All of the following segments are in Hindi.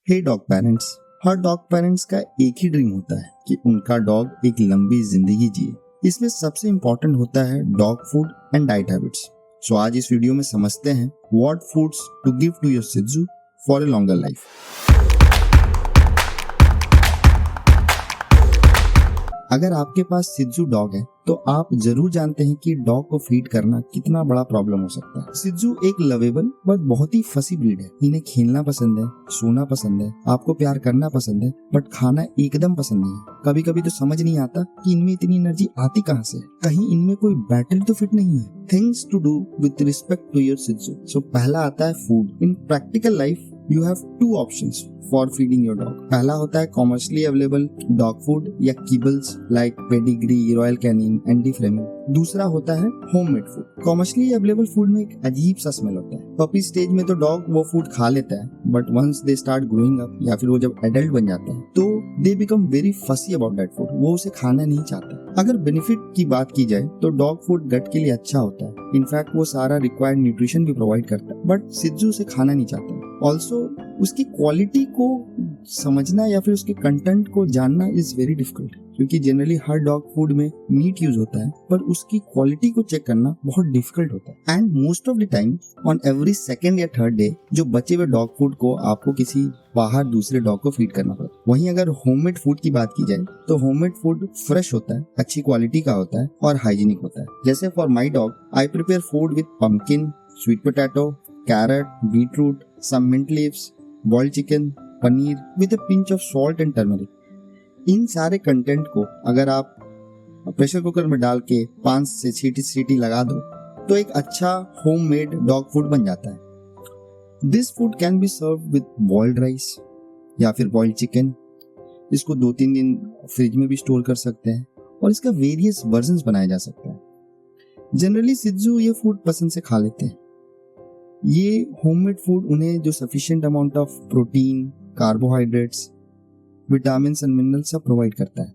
हे डॉग पेरेंट्स, हर डॉग पेरेंट्स का एक ही ड्रीम होता है कि उनका डॉग एक लंबी जिंदगी जिए। इसमें सबसे इम्पोर्टेंट होता है dog food and diet habits. So आज इस वीडियो में समझते हैं what foods to give to your शिज़ू फॉर ए लॉन्गर लाइफ। अगर आपके पास शिज़ू डॉग है तो आप जरूर जानते हैं कि डॉग को फीड करना कितना बड़ा प्रॉब्लम हो सकता है। शिज़ू एक लवेबल बट बहुत ही फसी ब्रीड है। इन्हें खेलना पसंद है, सोना पसंद है, आपको प्यार करना पसंद है, बट खाना एकदम पसंद नहीं है। कभी कभी तो समझ नहीं आता कि इनमें इतनी एनर्जी आती कहाँ से। कहीं इनमें कोई बैटरी तो फिट नहीं है। Things to do with respect to your शिज़ू। सो पहला आता है food. In practical life you have two options for feeding your dog. पहला होता है कॉमर्शियली अवेलेबल डॉग फूड या kibbles like Pedigree, Royal Canin, Andy Fleming. दूसरा होता है homemade food. Commercially available food में एक अजीब सा स्मेल होता है। पपी स्टेज में तो डॉग वो फूड खा लेता है, but once they start growing up या फिर वो जब एडल्ट बन जाते हैं तो they become very fussy about that food. वो उसे खाना नहीं चाहता। अगर बेनिफिट की बात की जाए तो डॉग फूड गट के लिए अच्छा होता है। इनफैक्ट वो सारा रिक्वायर्ड न्यूट्रिशन भी प्रोवाइड करता है, बट शिज़ू उसे खाना नहीं चाहता। ऑल्सो उसकी क्वालिटी को समझना या फिर उसके कंटेंट को जानना इज वेरी डिफिकल्ट, क्योंकि जनरली हर डॉग फूड में मीट यूज होता है, पर उसकी क्वालिटी को चेक करना बहुत डिफिकल्ट होता है। And most of the time on every second या थर्ड डे जो बचे हुए डॉग फूड को आपको किसी बाहर दूसरे डॉग को फीड करना पड़ता है। वहीं अगर होममेड फूड की बात की जाए तो होममेड फूड फ्रेश होता है, अच्छी क्वालिटी का होता है और हाइजीनिक होता है। जैसे for my dog I prepare food with pumpkin, sweet potato, carrot, beetroot, some mint leaves, boiled chicken, paneer with a pinch of salt and turmeric। इन सारे कंटेंट को अगर आप प्रेशर कुकर में डाल के 5 से 6 सीटी लगा दो तो एक अच्छा होममेड डॉग फूड बन जाता है। This food can be serve with boiled rice या फिर बॉइल्ड चिकन। इसको 2-3 दिन फ्रिज में भी स्टोर कर सकते हैं और इसका वेरियस वर्जन्स बनाया जा सकता है। जनरली शिज़ू ये फूड पसंद से खा लेते हैं। ये होममेड फूड उन्हें जो sufficient amount of protein, carbohydrates, vitamin and minerals सब प्रोवाइड करता है।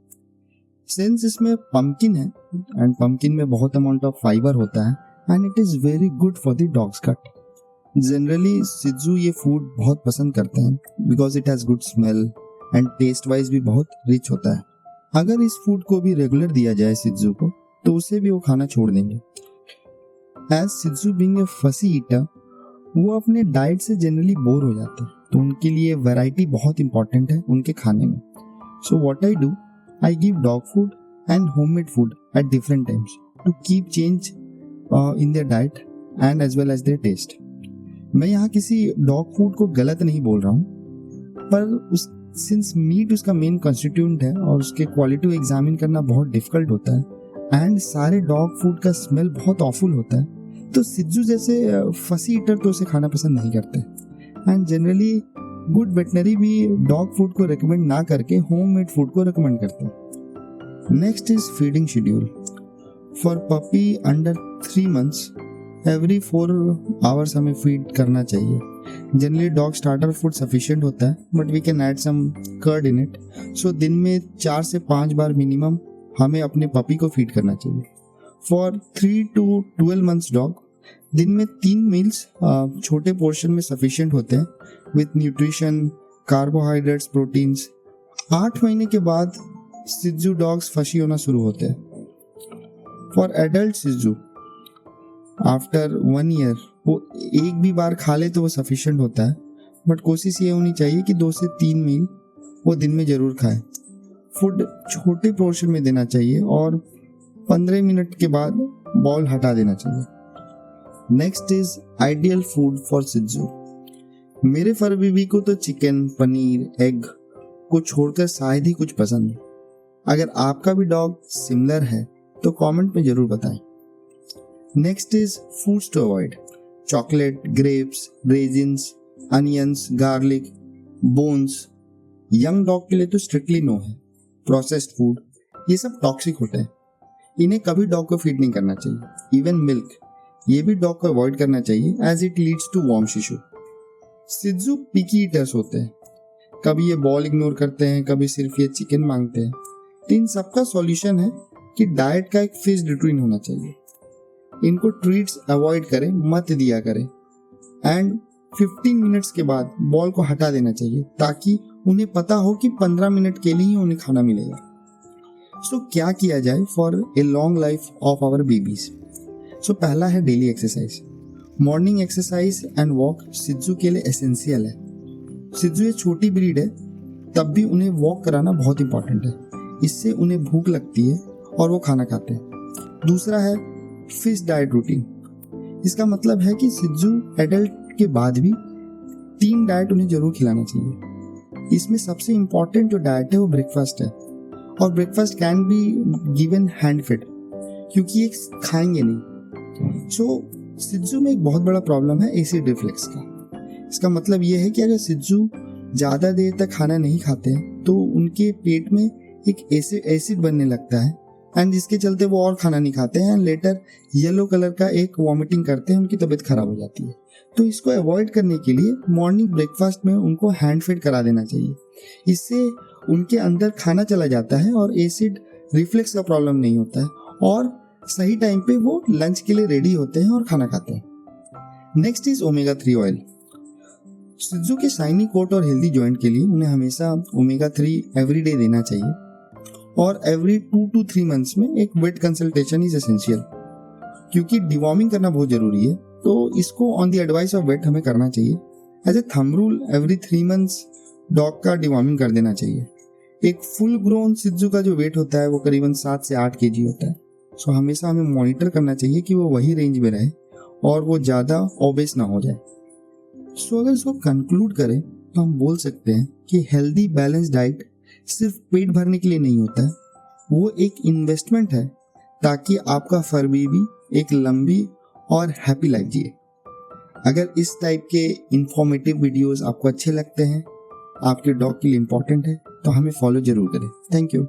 सिंस इसमें पंपकिन है एंड पंपकिन में बहुत अमाउंट ऑफ फाइबर होता है and it is very good for the dog's gut. Generally शिज़ू ये फूड बहुत पसंद करते हैं because it has good smell and taste wise भी बहुत रिच होता है। अगर इस फूड को भी रेगुलर दिया जाए शिज़ू को तो उसे भी वो खाना छोड़ देंगे। एज शिज़ू बीइंग ए फसी ईटर वो अपने डाइट से जनरली बोर हो जाते हैं, तो उनके लिए वैरायटी बहुत इंपॉर्टेंट है उनके खाने में। So what I do, I give dog food and homemade food at different times to keep change in their diet and as well as their taste. मैं यहाँ किसी डॉग फूड को गलत नहीं बोल रहा हूँ, पर सिंस मीट उसका मेन कंस्टिट्यूएंट है और उसके क्वालिटी को एग्जामिन करना बहुत डिफिकल्ट होता है एंड सारे डॉग फूड का स्मेल बहुत ऑफुल होता है, तो शिज़ू जैसे फसी ईटर तो उसे खाना पसंद नहीं करते। एंड जनरली गुड वेटनरी भी डॉग फूड को रेकमेंड ना करके होममेड फूड को रेकमेंड करते हैं। Next is feeding schedule. For puppy under 3 months every 4 hours हमें फीड करना चाहिए। Generally dog starter food sufficient होता है, but we can add some curd in it. So दिन में 4 से 5 बार मिनिमम हमें अपने पपी को फीड करना चाहिए। फॉर 3 to 12 months डॉग दिन में 3 मील्स छोटे पोर्शन में सफिशिएंट होते हैं विथ न्यूट्रिशन, कार्बोहाइड्रेट्स, प्रोटीन्स। 8 महीने के बाद शिज़ू डॉग्स फसी होना शुरू होते हैं। फॉर एडल्ट शिज़ू आफ्टर 1 year वो एक भी बार खा ले तो वो सफिशिएंट होता है, बट कोशिश ये होनी चाहिए कि 2 से 3 मील वो दिन में जरूर खाए। फूड छोटे पोर्शन में देना चाहिए और 15 मिनट के बाद बॉल हटा देना चाहिए। Next is ideal food for शिज़ू। मेरे फर बेबी को तो चिकन, पनीर, एग को छोड़कर शायद ही कुछ पसंद है। अगर आपका भी डॉग सिमिलर है तो कमेंट में जरूर बताएं। Next is foods to avoid. Chocolate, grapes, raisins, onions, garlic, bones young dog के लिए तो स्ट्रिक्टली नो है। प्रोसेस्ड फूड ये सब टॉक्सिक होते हैं, इन्हें कभी डॉग को फीड नहीं करना चाहिए। इवन मिल्क ये भी डॉग को अवॉइड करना चाहिए as it leads to worm issue. शिज़ू पिकी ईटर्स होते हैं, कभी ये बॉल इग्नोर करते हैं, कभी सिर्फ ये चिकन मांगते हैं। तो इन सबका सॉल्यूशन है कि डाइट का एक फिक्स्ड रूटीन होना चाहिए। इनको ट्रीट्स अवॉइड करें, मत दिया करें एंड 15 मिनट्स के बाद बॉल को हटा देना चाहिए ताकि उन्हें पता हो कि 15 मिनट के लिए ही उन्हें खाना मिलेगा। सो क्या किया जाए for a long life of our babies? So पहला है daily exercise. Morning exercise and walk सिज्जू के लिए एसेंशियल है। सिज्जू एक छोटी ब्रीड है, तब भी उन्हें वॉक कराना बहुत इंपॉर्टेंट है। इससे उन्हें भूख लगती है और वो खाना खाते हैं। दूसरा है फिश डाइट रूटीन। इसका मतलब है कि सिज्जू एडल्ट के बाद भी 3 डाइट उन्हें जरूर खिलाना चाहिए। इसमें सबसे इंपॉर्टेंट जो डाइट है वो ब्रेकफास्ट है, और breakfast can be given hand feed, क्योंकि ये खाएंगे नहीं। सो सिज्जू में एक बहुत बड़ा प्रॉब्लम है एसिड रिफ्लेक्स का। इसका मतलब ये है कि अगर सिज्जू ज़्यादा देर तक खाना नहीं खाते हैं तो उनके पेट में एक एसिड बनने लगता है, एंड जिसके चलते वो और खाना नहीं खाते हैं, लेटर येलो कलर का एक वॉमिटिंग करते हैं, उनकी तबीयत खराब हो जाती है। तो इसको अवॉइड करने के लिए मॉर्निंग ब्रेकफास्ट में उनको हैंड फीड करा देना चाहिए। इससे उनके अंदर खाना चला जाता है और एसिड रिफ्लेक्स का प्रॉब्लम नहीं होता है, और सही टाइम पे वो लंच के लिए रेडी होते हैं और खाना खाते हैं। Next is omega 3 oil. सिज्जू के शाइनी कोट और हेल्दी जॉइंट के लिए उन्हें हमेशा ओमेगा 3 एवरी डे देना चाहिए, और एवरी 2 to 3 मंथ्स में एक वेट कंसल्टेशन इज एसेंशियल, क्योंकि डिवॉर्मिंग करना बहुत जरूरी है। तो इसको on the advice of vet हमें करना चाहिए। As a thumb rule every 3 months dog का डिवॉर्मिंग कर देना चाहिए। एक फुल ग्रोन सिज्जू का जो वेट होता है वो करीबन 7 से 8 kg होता है। सो हमेशा हमें मॉनिटर करना चाहिए कि वो वही रेंज में रहे और वो ज़्यादा ओबेस ना हो जाए। सो अगर इसको कंक्लूड करें तो हम बोल सकते हैं कि हेल्दी बैलेंस डाइट सिर्फ पेट भरने के लिए नहीं होता है, वो एक इन्वेस्टमेंट है ताकि आपका फर बेबी एक लंबी और हैप्पी लाइफ जिए। अगर इस टाइप के इंफॉर्मेटिव वीडियोस आपको अच्छे लगते हैं, आपके डॉग के लिए इम्पोर्टेंट है, तो हमें फॉलो जरूर करें। Thank you.